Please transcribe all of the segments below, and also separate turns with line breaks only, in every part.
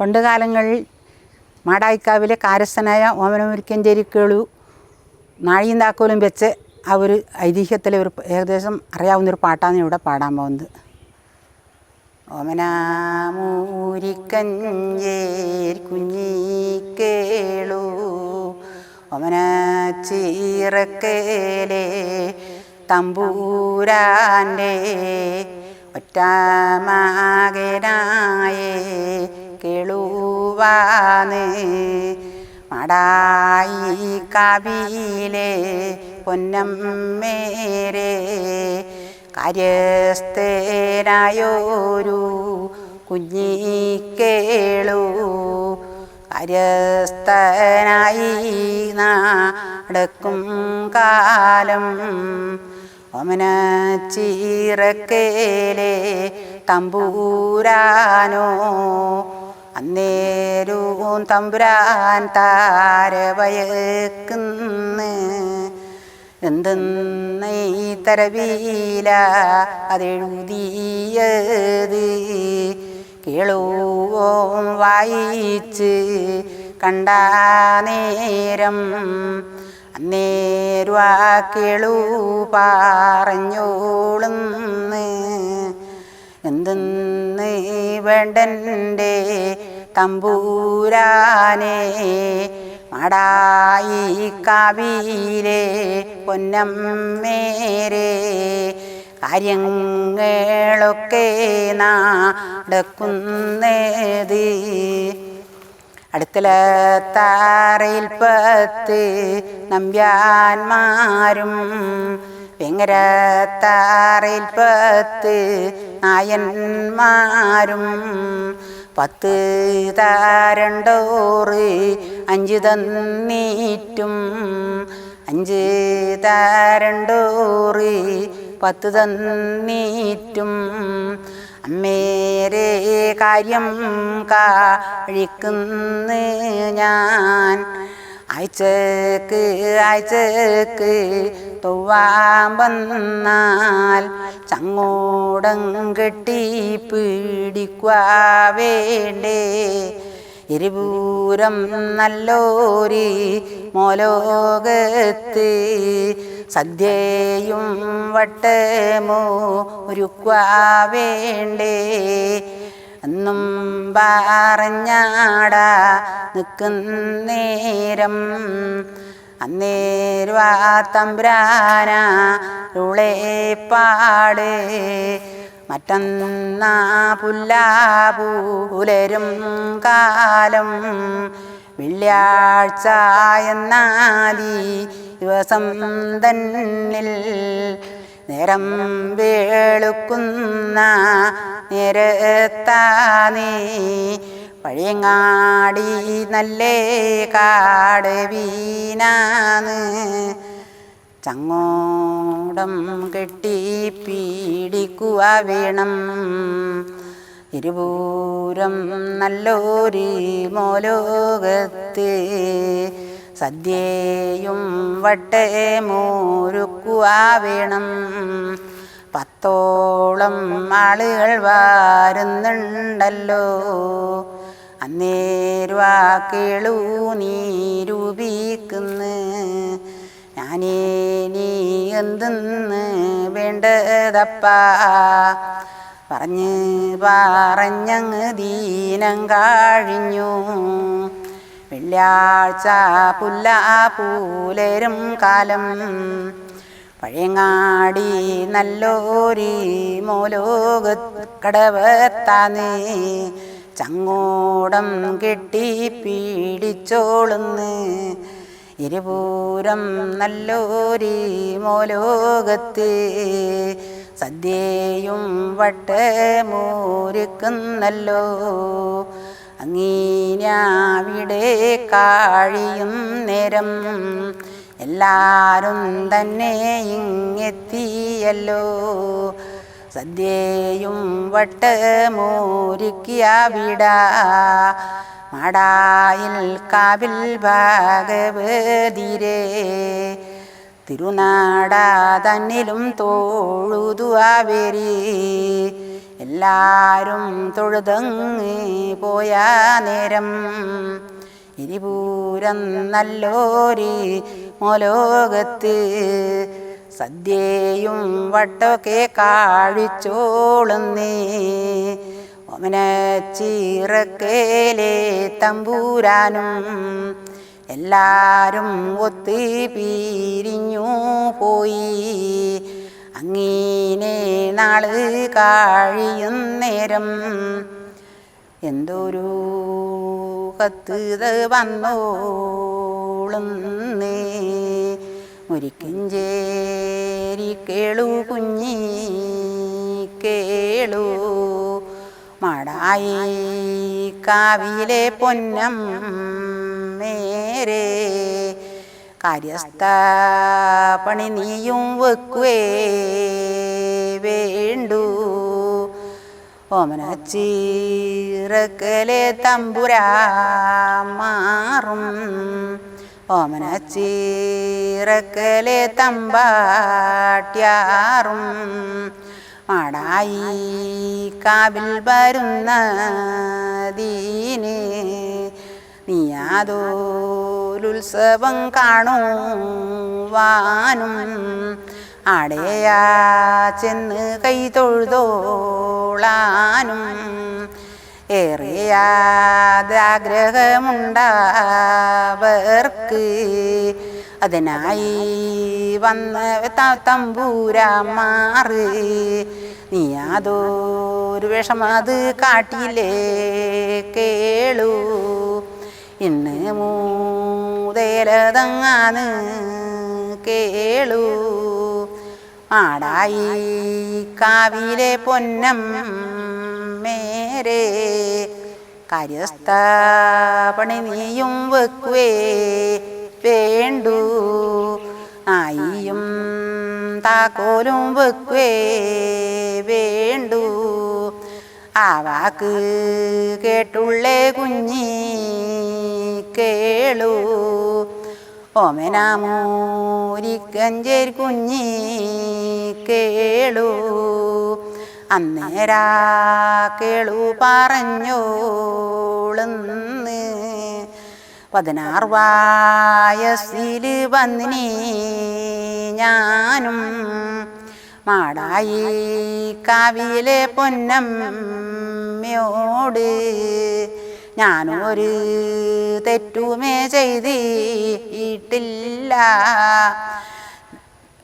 പണ്ടുകാലങ്ങളിൽ മാടായിക്കാവിലെ കാരസ്ഥനായ ഓമനമുരിക്കഞ്ചേരി കേളു നാഴിയും താക്കോലും വെച്ച് ആ ഒരു ഐതിഹ്യത്തിലെ ഒരു ഏകദേശം അറിയാവുന്നൊരു പാട്ടാണ് ഇവിടെ പാടാൻ പോകുന്നത്. ഓമനമൂരിക്കഞ്ചേരി കുഞ്ഞിക്കേളു ഓമന ചീറക്കേലെ തമ്പൂരാൻ്റെ ഒറ്റമകനായേ കേളുവാന്ന് മാടായി കാവിലെ പൊന്നമ്മേരെ കാര്യസ്ഥനായൊരു കുഞ്ഞിക്കേളു കാര്യസ്ഥനായി നടക്കും കാലം ഓമന ചീറക്കേലെ തമ്പൂരാനോ അന്നേരവും തമ്പുരാൻ താരവയക്കുന്ന് എന്തെന്ന് ഈ തരവീല അതെഴുതിയത് കേളുവോം വായിച്ച് കണ്ട നേരം അന്നേരുവാ കേളു പറഞ്ഞോളുന്ന് എന്തെന്ന് വേണ്ടൻ്റെ തമ്പൂരാനെ മാടായി കാവിലെ പൊന്നമ്മേരെ കാര്യങ്ങളൊക്കെ നടക്കുന്നത് അടുക്കളത്താറയിൽ 10 നമ്പ്യാന്മാരും വെങ്ങരത്താറയിൽ 10 നായന്മാരും 10 താരണ്ടോറ് 5 തന്നീറ്റും 5 താരണ്ടോറ് 10 തന്നീറ്റും അമ്മേരെ കാര്യം കഴിക്കുന്നു ഞാൻ ആഴ്ചക്ക് തൊവ്വാൻ വന്നാൽ ചങ്ങോടം കെട്ടി പിടിക്കുക വേണ്ടേ ഇരുപൂരം നല്ലോരി മോലോകത്ത് സദ്യയും വട്ടമോ ഒരുക്കുക വേണ്ടേ എന്നും പറഞ്ഞാടാ നിൽക്കുന്നേരം അന്നേരുവാ തമ്പുരാനുളേപ്പാട് മറ്റന്നാ പുല്ലാപൂലരും കാലം വെള്ളിയാഴ്ച എന്നാലീ ദിവസം തന്നിൽ നേരം വേളുക്കുന്ന നേരത്താനീ പഴയങ്ങാടി നല്ലേ കാട് വീനാന്ന് ചങ്ങോടം കെട്ടി പീഡിക്കുക വേണം ഇരുപൂരം നല്ലൊരു മോലോകത്ത് സദ്യയും വട്ടമൊരുക്കുക വേണം 10ഓളം ആളുകൾ വരുന്നുണ്ടല്ലോ അന്നേരുവാ കേളു നിരൂപിക്കുന്നു ഞാനേ നീ എന്തെന്ന് വേണ്ടതപ്പാ പറഞ്ഞങ്ങ് ദീനം കഴിഞ്ഞു വെള്ളിയാഴ്ച പുല്ലാപൂലരും കാലം പഴയങ്ങാടി നല്ലോരി മോലോകക്കടവത്താന്ന് ചങ്ങോടം കെട്ടി പീഡിച്ചോളുന്ന് ഇരുപൂരം നല്ലോരി മോലോകത്ത് സദ്യയും വട്ടമൊരുക്കുന്നല്ലോ അങ്ങീനാവിടെ കാഴിയും നേരം എല്ലാരും തന്നെ ഇങ്ങെത്തിയല്ലോ സദ്യയും വട്ടമൊരുക്കിയ വിടാ മാടായിൽ കാവിൽ ഭാഗവതിരേ തിരുനാടാ തന്നിലും തോഴുതു അവരി എല്ലാരും തൊഴുതങ്ങ് പോയ നേരം ഇരിപൂരം നല്ലോര് മോലോകത്ത് സദ്യയും വട്ടൊക്കെ കാഴിച്ചോളുന്നേ ഓമനച്ചിറക്കേലെ തമ്പൂരാനും എല്ലാരും ഒത്ത് പിരിഞ്ഞു പോയി അങ്ങീനെ നാള് കഴിയുന്നേരം എന്തൊരു കത്ത് വന്നോളുന്നേ മുരിക്കഞ്ചേരി കേളു കുഞ്ഞി കേളു മാടായി കാവിലെ പൊന്നം മേരെ കാര്യസ്ഥ പണി നീയും വെക്കുവേ വേണ്ടു ഓമനച്ചിറക്കലെ തമ്പുരാ മാറും ഓമനച്ചിറക്കലെ തമ്പാട്യാറും മാടായി കാവിൽ വരുന്ന ദീന് നീയാതോലുത്സവം കാണുവാനും ആടെയാ ചെന്ന് കൈ തൊഴുതോളാനും ഏറിയാതാഗ്രഹമുണ്ടവർക്ക് അതിനായി വന്ന തമ്പൂരാമാറ് നീയാതൊരു വിഷമത് കാട്ടിയില്ലേ കേളു ഇന്ന് മൂതേലതങ്ങാന്ന് കേളു ആടായി കാവിലെ പൊന്നം മേരെ കാര്യസ്ഥ പണി നീയും വെക്കുവേ വേണ്ടു നായിയും താക്കോലും വെക്കുവേ വേണ്ടു ആ വാക്ക് കേട്ടുള്ളേ കുഞ്ഞി കേളു ഓമനാമൂരിക്കഞ്ചേരി കുഞ്ഞി കേളു അന്നേരാ കേളു പറഞ്ഞോളുന്ന് 16 വയസ്സിൽ വന്നിനി ഞാനും മാടായി കാവിലെ പൊന്നമ്മയോട് ഞാനൊരു തെറ്റുമേ ചെയ്തിട്ടില്ല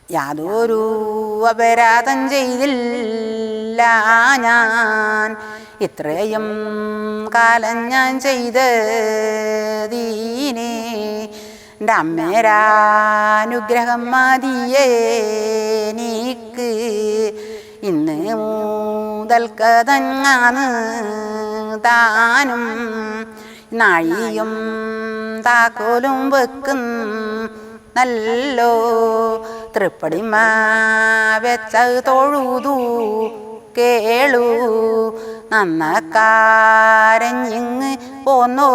യാതൊരു അപരാധം ചെയ്തില്ല ഞാൻ ഇത്രയും കാലം ഞാൻ ചെയ്തീനെ എൻ്റെ അമ്മേരാനുഗ്രഹം മതിയേനിക്ക് ഇന്ന് മുതൽക്കതങ്ങാണ് താനും നാഴിയും താക്കോലും വെക്കും നല്ലോ തൃപ്പടിമ വെച്ച തൊഴുതു കേളു നന്നക്കാരഞ്ഞിങ് പോന്നോളുന്നേ